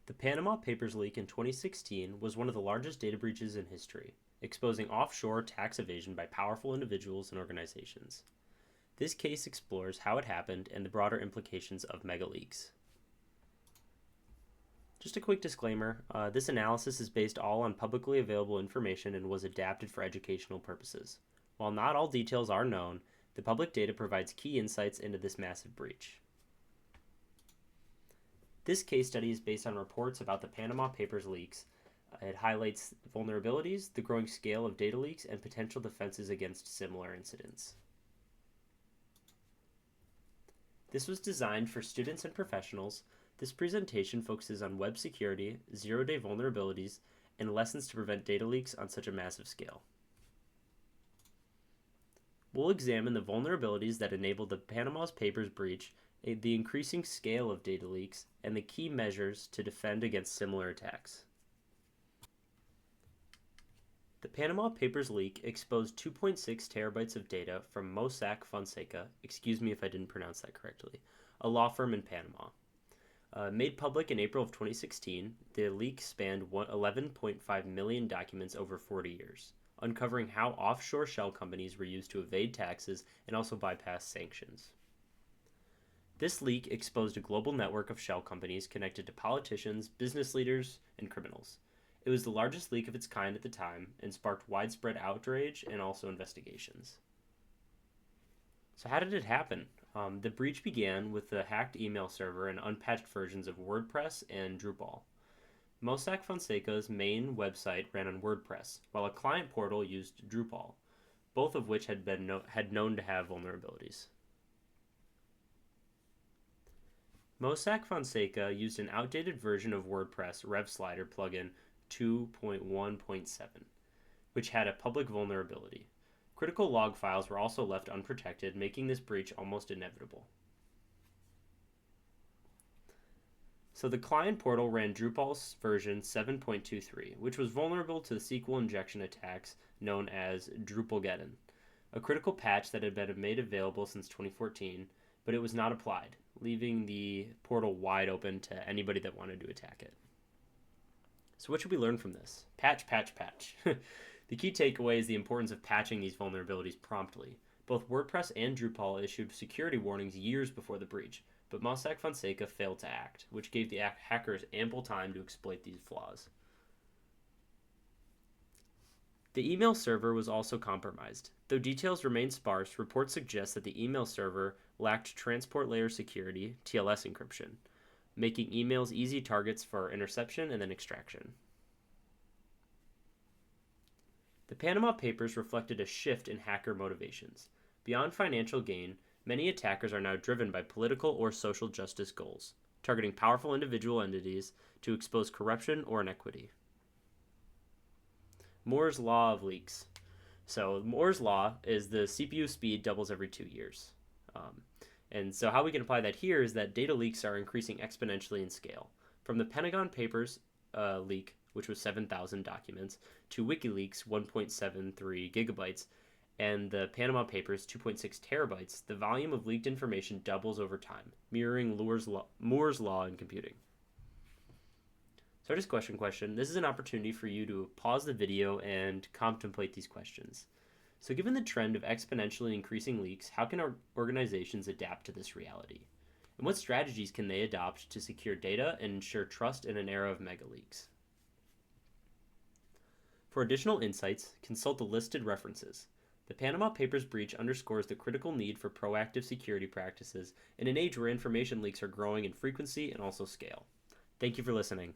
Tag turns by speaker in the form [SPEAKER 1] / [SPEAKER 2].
[SPEAKER 1] The Panama Papers leak in 2016 was one of the largest data breaches in history, exposing offshore tax evasion by powerful individuals and organizations. This case explores how it happened and the broader implications of mega leaks. Just a quick disclaimer, this analysis is based all on publicly available information and was adapted for educational purposes. While not all details are known, the public data provides key insights into this massive breach. This case study is based on reports about the Panama Papers leaks. It highlights vulnerabilities, the growing scale of data leaks, and potential defenses against similar incidents. This was designed for students and professionals. This presentation focuses on web security, zero-day vulnerabilities, and lessons to prevent data leaks on such a massive scale. We'll examine the vulnerabilities that enabled the Panama Papers breach, the increasing scale of data leaks, and the key measures to defend against similar attacks. The Panama Papers leak exposed 2.6 terabytes of data from Mossack Fonseca, excuse me if I didn't pronounce that correctly, a law firm in Panama. Made public in April of 2016, the leak spanned 11.5 million documents over 40 years, uncovering how offshore shell companies were used to evade taxes and also bypass sanctions. This leak exposed a global network of shell companies connected to politicians, business leaders, and criminals. It was the largest leak of its kind at the time and sparked widespread outrage and also investigations. So how did it happen? The breach began with the hacked email server and unpatched versions of WordPress and Drupal. Mossack Fonseca's main website ran on WordPress, while a client portal used Drupal, both of which had known to have vulnerabilities. Mossack Fonseca used an outdated version of WordPress RevSlider plugin 2.1.7, which had a public vulnerability. Critical log files were also left unprotected, making this breach almost inevitable. So the client portal ran Drupal's version 7.23, which was vulnerable to the SQL injection attacks known as Drupalgeddon, a critical patch that had been made available since 2014, but it was not applied, leaving the portal wide open to anybody that wanted to attack it. So what should we learn from this? Patch, patch, patch. The key takeaway is the importance of patching these vulnerabilities promptly. Both WordPress and Drupal issued security warnings years before the breach, but Mossack Fonseca failed to act, which gave the hackers ample time to exploit these flaws. The email server was also compromised. Though details remain sparse, reports suggest that the email server lacked transport layer security, TLS encryption, making emails easy targets for interception and then extraction. The Panama Papers reflected a shift in hacker motivations. Beyond financial gain, many attackers are now driven by political or social justice goals, targeting powerful individual entities to expose corruption or inequity. Moore's Law of Leaks. So Moore's Law is the CPU speed doubles every 2 years. And so how we can apply that here is that data leaks are increasing exponentially in scale. From the Pentagon Papers leak, which was 7,000 documents, to WikiLeaks 1.73 gigabytes, and the Panama Papers 2.6 terabytes, the volume of leaked information doubles over time, mirroring Moore's Law in computing. So just question. This is an opportunity for you to pause the video and contemplate these questions. So given the trend of exponentially increasing leaks, how can our organizations adapt to this reality? And what strategies can they adopt to secure data and ensure trust in an era of mega leaks? For additional insights, consult the listed references. The Panama Papers breach underscores the critical need for proactive security practices in an age where information leaks are growing in frequency and also scale. Thank you for listening.